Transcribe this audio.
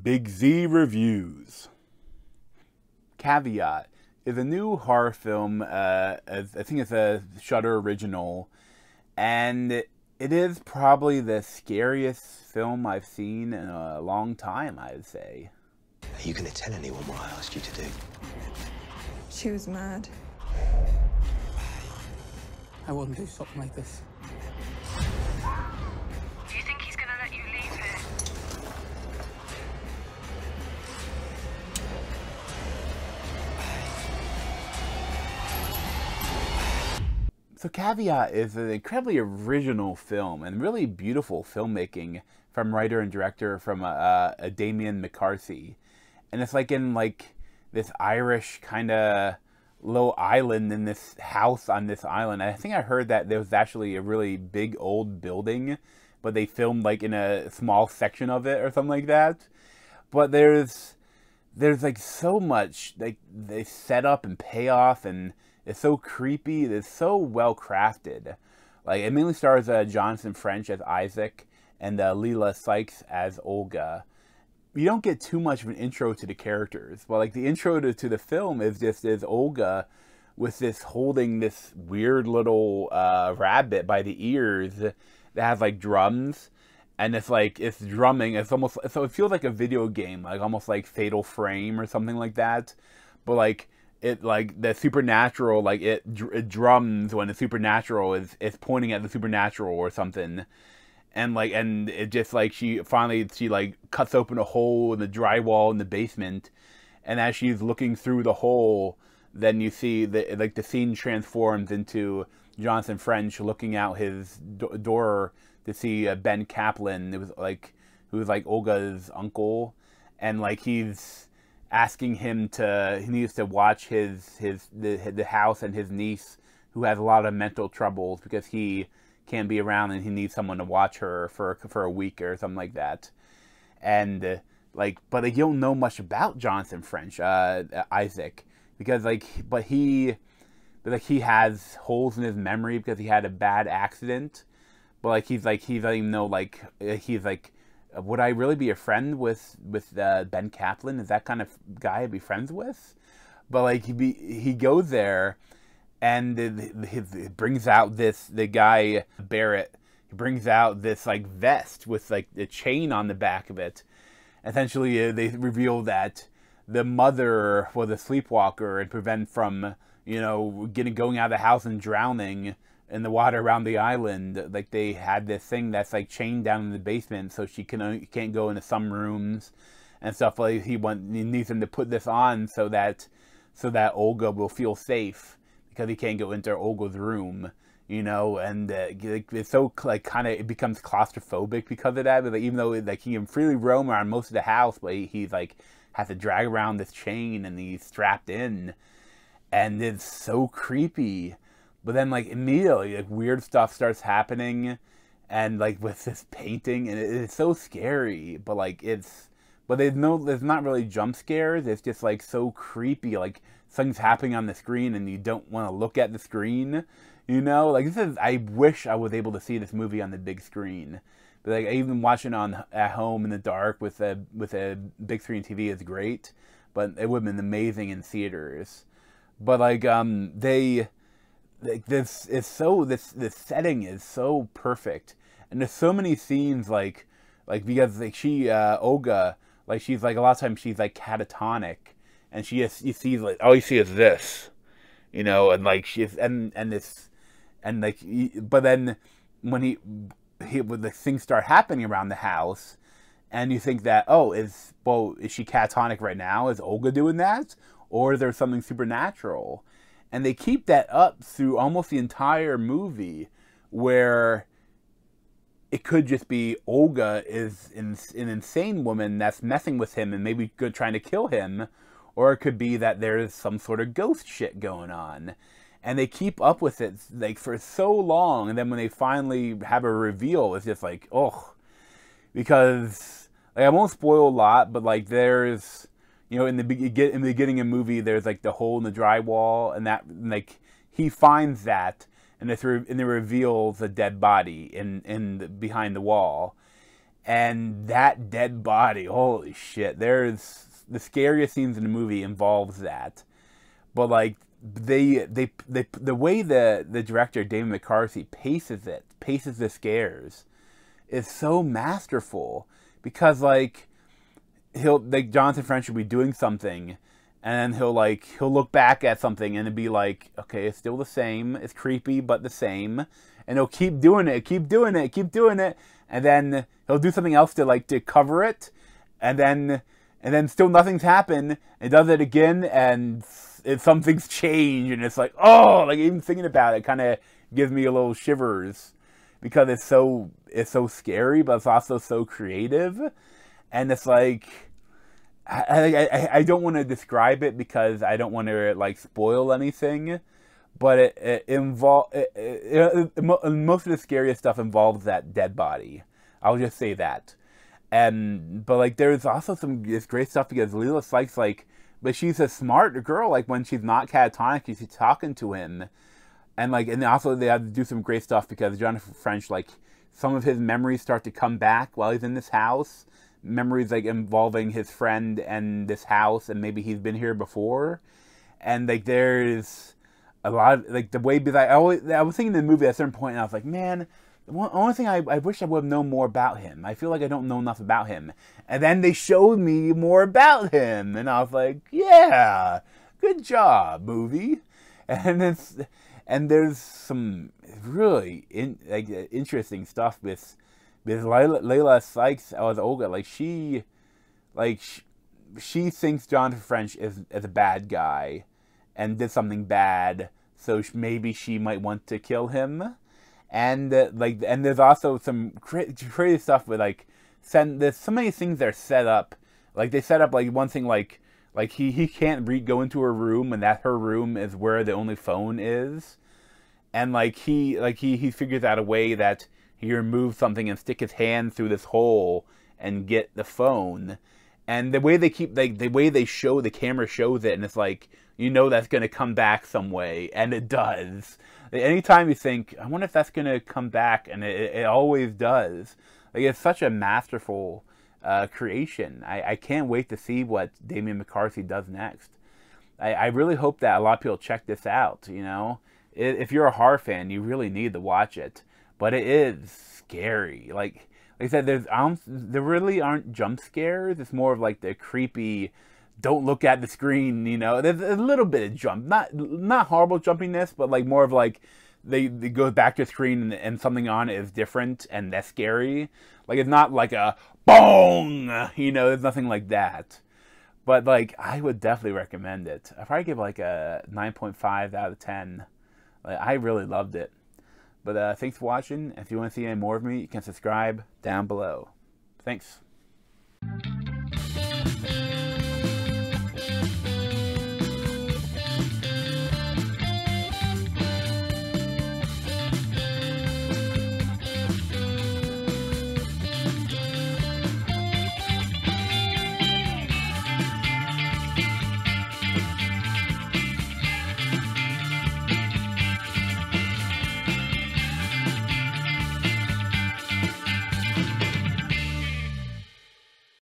Big Z Reviews. Caveat is a new horror film. I think it's a Shudder original, and it is probably the scariest film I've seen in a long time, I'd say. Are you going to tell anyone what I asked you to do? She was mad. I wouldn't do something like this. Do you think he's gonna let you leave here? So Caveat is an incredibly original film and really beautiful filmmaking from writer and director from Damien McCarthy. And it's like in this Irish kind of little island in this house on this island. I think I heard that there was actually a really big old building, but they filmed like in a small section of it or something like that. But there's like so much like they set up and payoff, and it's so creepy. It's so well crafted. Like it mainly stars Jonathan French as Isaac and Leela Sykes as Olga. You don't get too much of an intro to the characters, but like the intro to the film is just Olga with holding this weird little rabbit by the ears that has like drums, and it's drumming. It's almost, so it feels like a video game, like almost like Fatal Frame or something like that. But like the supernatural, like it drums when the supernatural is pointing at the supernatural or something. And it just she cuts open a hole in the drywall in the basement, and as she's looking through the hole, then you see the scene transforms into Jonathan French looking out his door to see Ben Kaplan. It was who was Olga's uncle, and he's asking him he needs to watch the house and his niece, who has a lot of mental troubles because he can't be around and he needs someone to watch her for a week or something like that. And but you don't know much about Jonathan French, Isaac, because he has holes in his memory because he had a bad accident. But he doesn't even know would I really be a friend with Ben Kaplan? Is that kind of guy I'd be friends with? But he goes there. And it brings out the guy, Barrett, he brings out this vest with a chain on the back of it. Essentially, they reveal that the mother was a sleepwalker and prevent from, going out of the house and drowning in the water around the island. They had this thing that's chained down in the basement, so she can't go into some rooms and stuff. He needs them to put this on so that Olga will feel safe, because he can't go into Olga's room, and it's so it becomes claustrophobic because of that. But even though he can freely roam around most of the house, but he's has to drag around this chain and he's strapped in, and it's so creepy. But then immediately weird stuff starts happening, and with this painting, and it's so scary. But there's not really jump scares. It's just so creepy. Something's happening on the screen and you don't want to look at the screen, I wish I was able to see this movie on the big screen. But even watching it at home in the dark with a big screen TV is great, but it would have been amazing in theaters. But this setting is so perfect, and there's so many scenes because Olga, she's a lot of times she's catatonic. And you see all you see is this, and she's but then when the things start happening around the house, and you think that is she catatonic right now? Is Olga doing that, or is there something supernatural? And they keep that up through almost the entire movie, where it could just be Olga is an insane woman that's messing with him and maybe trying to kill him. Or it could be that there's some sort of ghost shit going on. And they keep up with it for so long, and then when they finally have a reveal, it's just because I won't spoil a lot, but there's in the beginning of the movie, there's the hole in the drywall, and that he finds that, and it reveals a dead body in behind the wall. And that dead body, holy shit! There's the scariest scenes in the movie involves that, but like the way the director David McCarthy paces the scares, is so masterful, because like Jonathan French will be doing something, and then he'll look back at something and it'll be like, okay, it's still the same, it's creepy but the same, and he'll keep doing it, and then he'll do something else to cover it, and then still nothing's happened. He does it again, and something's changed, and it's like, oh, like even thinking about it kind of gives me a little shivers, because it's so scary, but it's also so creative, and it's like I don't want to describe it because I don't want to like spoil anything. But most of the scariest stuff involves that dead body. I'll just say that. But like there's also this great stuff because Lila Sykes, like, but she's a smart girl. Like when she's not catatonic, she's talking to him, and also they have to do some great stuff because Jonathan French, like, some of his memories start to come back while he's in this house. Memories like involving his friend and this house, and maybe he's been here before, and like there's a lot of, like, the way, because I was thinking in the movie at a certain point, and I was like, man, the only thing I wish I would have known more about him. I feel like I don't know enough about him. And then they showed me more about him, and I was like, yeah, good job, movie. And there's some really interesting stuff with Layla Sykes as Olga. Like she thinks Jonathan French is a bad guy and did something bad, so maybe she might want to kill him, and there's also some crazy stuff with there's so many things that are set up. Like they set up like one thing like he can't go into her room, and that her room is where the only phone is, and he figures out a way that he removes something and stick his hand through this hole and get the phone. And the way the camera shows it, and it's like, you know that's going to come back some way, and it does. Anytime you think, I wonder if that's going to come back, and it always does. Like, it's such a masterful creation. I can't wait to see what Damien McCarthy does next. I really hope that a lot of people check this out, you know. If you're a horror fan, you really need to watch it. But it is scary. Like I said, there really aren't jump scares. It's more of like the creepy, don't look at the screen, you know. There's a little bit of jump, not horrible jumpiness, but like more of like they go back to the screen and something on it is different, and that's scary. Like it's not like a bong, you know. There's nothing like that. But like I would definitely recommend it. I'd probably give like a 9.5 out of 10. Like, I really loved it. But thanks for watching. If you want to see any more of me, you can subscribe down below. Thanks.